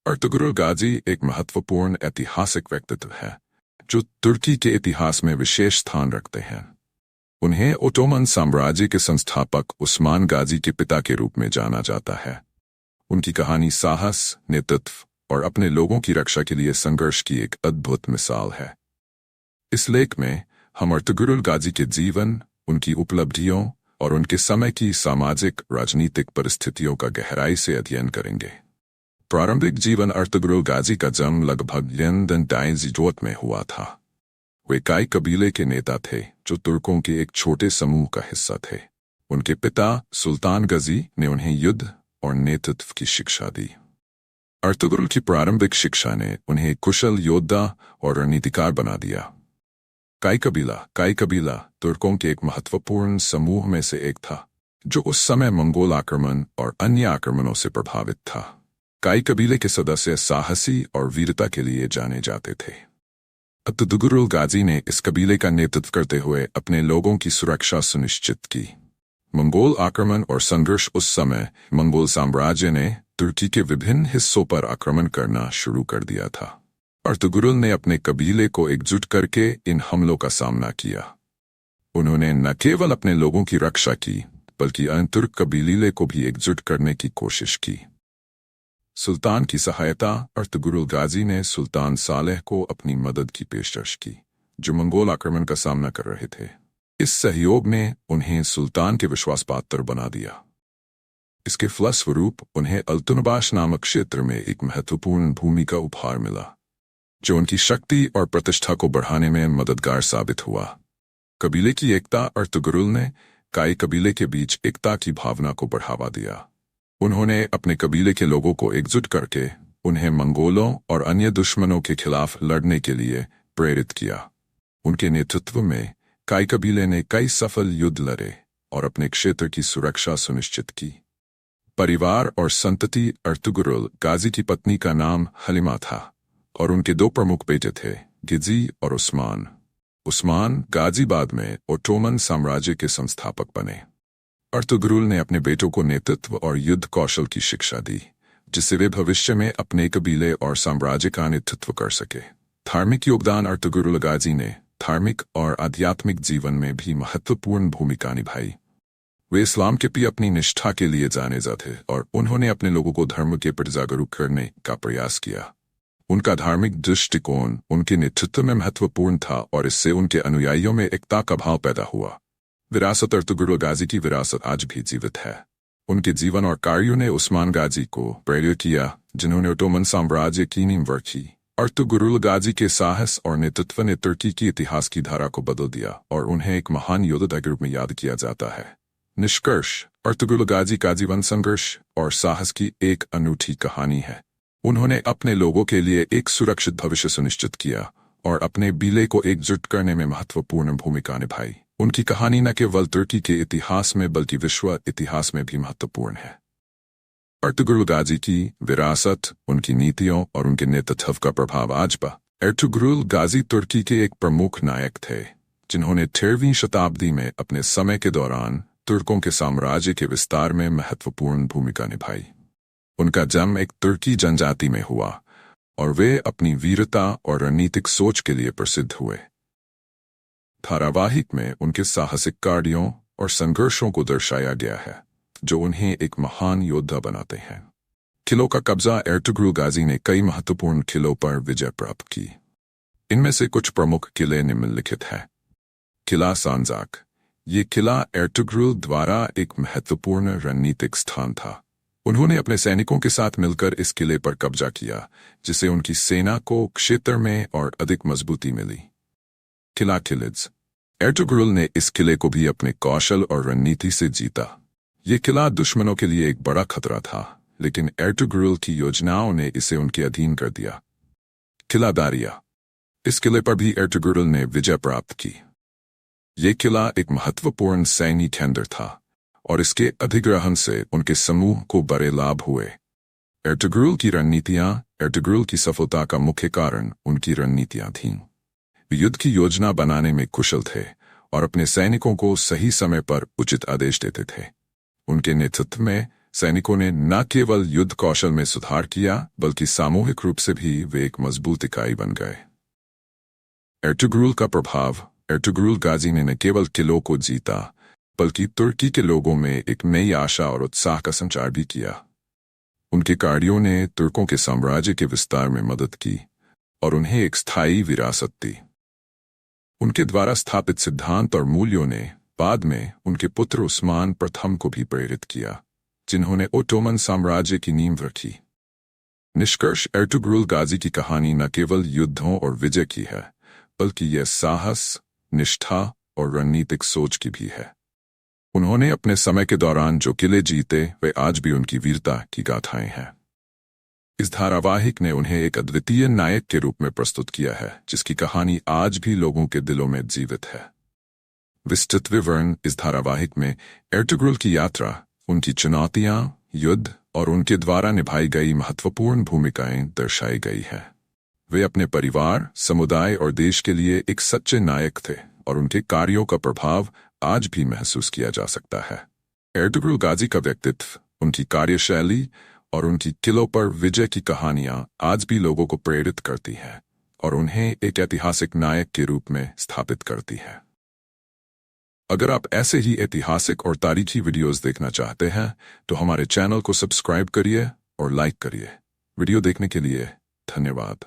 Ertugrul गाजी एक महत्वपूर्ण ऐतिहासिक व्यक्तित्व है जो तुर्की के इतिहास में विशेष स्थान रखते हैं। उन्हें ओटोमन साम्राज्य के संस्थापक उस्मान गाजी के पिता के रूप में जाना जाता है। उनकी कहानी साहस, नेतृत्व और अपने लोगों की रक्षा के लिए संघर्ष की एक अद्भुत मिसाल है। इस लेख में हम अर्तुगरुल गाजी के जीवन, उनकी उपलब्धियों और उनके समय की सामाजिक राजनीतिक परिस्थितियों का गहराई से अध्ययन करेंगे। प्रारंभिक जीवन अर्तुगरुल गाजी का जन्म लगभग जोत में हुआ था। वे काई कबीले के नेता थे जो तुर्कों के एक छोटे समूह का हिस्सा थे। उनके पिता सुल्तान गजी ने उन्हें युद्ध और नेतृत्व की शिक्षा दी। अर्तुगरुल की प्रारंभिक शिक्षा ने उन्हें कुशल योद्धा और रणनीतिकार बना दिया। काई कबीला तुर्कों के एक महत्वपूर्ण समूह में से एक था जो उस समय मंगोल आक्रमण और अन्य आक्रमणों से प्रभावित था। काई कबीले के सदस्य साहसी और वीरता के लिए जाने जाते थे। अर्तुगरुल गाजी ने इस कबीले का नेतृत्व करते हुए अपने लोगों की सुरक्षा सुनिश्चित की। मंगोल आक्रमण और संघर्ष उस समय मंगोल साम्राज्य ने तुर्की के विभिन्न हिस्सों पर आक्रमण करना शुरू कर दिया था। अर्तुगरुल ने अपने कबीले को एकजुट करके इन हमलों का सामना किया। उन्होंने न केवल अपने लोगों की रक्षा की बल्कि अन्य तुर्क कबीले को भी एकजुट करने की कोशिश की। सुल्तान की सहायता अर्तुगरुल गाजी ने सुल्तान सालेह को अपनी मदद की पेशकश की जो मंगोल आक्रमण का सामना कर रहे थे। इस सहयोग ने उन्हें सुल्तान के विश्वासपात्र बना दिया। इसके फलस्वरूप उन्हें अल्तुनबाश नामक क्षेत्र में एक महत्वपूर्ण भूमि का उपहार मिला जो उनकी शक्ति और प्रतिष्ठा को बढ़ाने में मददगार साबित हुआ। कबीले की एकता अर्तुगरुल ने काई कबीले के बीच एकता की भावना को बढ़ावा दिया। उन्होंने अपने कबीले के लोगों को एकजुट करके उन्हें मंगोलों और अन्य दुश्मनों के खिलाफ लड़ने के लिए प्रेरित किया। उनके नेतृत्व में काई कबीले ने कई सफल युद्ध लड़े और अपने क्षेत्र की सुरक्षा सुनिश्चित की। परिवार और संतति अर्तुगरुल गाजी की पत्नी का नाम हलीमा था और उनके दो प्रमुख बेटे थे, गिजी और उस्मान गाजी बाद में ओटोमन साम्राज्य के संस्थापक बने। अर्तुगरुल ने अपने बेटों को नेतृत्व और युद्ध कौशल की शिक्षा दी जिससे वे भविष्य में अपने कबीले और साम्राज्य का नेतृत्व कर सके। धार्मिक योगदान अर्तुगरुल गाजी ने धार्मिक और आध्यात्मिक जीवन में भी महत्वपूर्ण भूमिका निभाई। वे इस्लाम के प्रति अपनी निष्ठा के लिए जाने जाते और उन्होंने अपने लोगों को धर्म के प्रति जागरूक करने का प्रयास किया। उनका धार्मिक दृष्टिकोण उनके नेतृत्व में महत्वपूर्ण था और इससे उनके अनुयायियों में एकता का भाव पैदा हुआ। विरासत अर्तुगरुल गाजी की विरासत आज भी जीवित है। उनके जीवन और कार्यों ने उस्मान गाजी को प्रेरित किया जिन्होंने ओटोमन साम्राज्य की नींव रखी। अर्तुगरुल गाजी के साहस और नेतृत्व ने तुर्की की इतिहास की धारा को बदल दिया और उन्हें एक महान योद्धा के रूप में याद किया जाता है। निष्कर्ष, अर्तुगरुल गाजी का जीवन संघर्ष और साहस की एक अनूठी कहानी है। उन्होंने अपने लोगों के लिए एक सुरक्षित भविष्य सुनिश्चित किया और अपने कबीले को एकजुट करने में महत्वपूर्ण भूमिका निभाई। उनकी कहानी न केवल तुर्की के इतिहास में बल्कि विश्व इतिहास में भी महत्वपूर्ण है। अर्तुगरुल गाजी की विरासत, उनकी नीतियों और उनके नेतृत्व का प्रभाव आज भी। अर्तुगरुल गाजी तुर्की के एक प्रमुख नायक थे जिन्होंने 13वीं शताब्दी में अपने समय के दौरान तुर्कों के साम्राज्य के विस्तार में महत्वपूर्ण भूमिका निभाई। उनका जन्म एक तुर्की जनजाति में हुआ और वे अपनी वीरता और रणनीतिक सोच के लिए प्रसिद्ध हुए। धारावाहिक में उनके साहसिक कार्यों और संघर्षों को दर्शाया गया है जो उन्हें एक महान योद्धा बनाते हैं। किलों का कब्जा अर्तुगरुल गाजी ने कई महत्वपूर्ण किलों पर विजय प्राप्त की। इनमें से कुछ प्रमुख किले निम्नलिखित हैं। किला सांजाक, ये किला अर्तुगरुल द्वारा एक महत्वपूर्ण रणनीतिक स्थान था। उन्होंने अपने सैनिकों के साथ मिलकर इस किले पर कब्जा किया जिससे उनकी सेना को क्षेत्र में और अधिक मजबूती मिली। किला किलिज, अर्तुगरुल ने इस किले को भी अपने कौशल और रणनीति से जीता। ये किला दुश्मनों के लिए एक बड़ा खतरा था लेकिन अर्तुगरुल की योजनाओं ने इसे उनके अधीन कर दिया। किला दारिया, इस किले पर भी अर्तुगरुल ने विजय प्राप्त की। ये किला एक महत्वपूर्ण सैन्य केंद्र था और इसके अधिग्रहण से उनके समूह को बड़े लाभ हुए। अर्तुगरुल की रणनीतियां, अर्तुगरुल की सफलता का मुख्य कारण उनकी रणनीतियां थीं। वे युद्ध की योजना बनाने में कुशल थे और अपने सैनिकों को सही समय पर उचित आदेश देते थे। उनके नेतृत्व में सैनिकों ने न केवल युद्ध कौशल में सुधार किया बल्कि सामूहिक रूप से भी वे एक मजबूत इकाई बन गए। एर्टुग्रुल का प्रभाव। एर्टुग्रुल गाजी ने न केवल किलों को जीता बल्कि तुर्की के लोगों में एक नई आशा और उत्साह का संचार भी किया। उनके कार्यों ने तुर्कों के साम्राज्य के विस्तार में मदद की और उन्हें एक स्थायी विरासत दी। उनके द्वारा स्थापित सिद्धांत और मूल्यों ने बाद में उनके पुत्र उस्मान प्रथम को भी प्रेरित किया, जिन्होंने ओटोमन साम्राज्य की नींव रखी। निष्कर्ष, एर्टुग्रुल गाजी की कहानी न केवल युद्धों और विजय की है बल्कि यह साहस, निष्ठा और रणनीतिक सोच की भी है। उन्होंने अपने समय के दौरान जो किले जीते वे आज भी उनकी वीरता की गाथाएं हैं। इस धारावाहिक ने उन्हें एक अद्वितीय नायक के रूप में प्रस्तुत किया है जिसकी कहानी आज भी लोगों के दिलों में जीवित है। विस्तृत विवरण। इस धारावाहिक में एर्टुग्रुल की यात्रा, उनकी चुनौतियां, युद्ध और उनके द्वारा निभाई गई महत्वपूर्ण भूमिकाएं दर्शाई गई हैं। वे अपने परिवार, समुदाय और देश के लिए एक सच्चे नायक थे और उनके कार्यों का प्रभाव आज भी महसूस किया जा सकता है। एर्टुग्रुल गाजी का व्यक्तित्व, उनकी कार्यशैली और उनकी किलों पर विजय की कहानियां आज भी लोगों को प्रेरित करती हैं और उन्हें एक ऐतिहासिक नायक के रूप में स्थापित करती है। अगर आप ऐसे ही ऐतिहासिक और तारीखी वीडियोस देखना चाहते हैं तो हमारे चैनल को सब्सक्राइब करिए और लाइक करिए। वीडियो देखने के लिए धन्यवाद।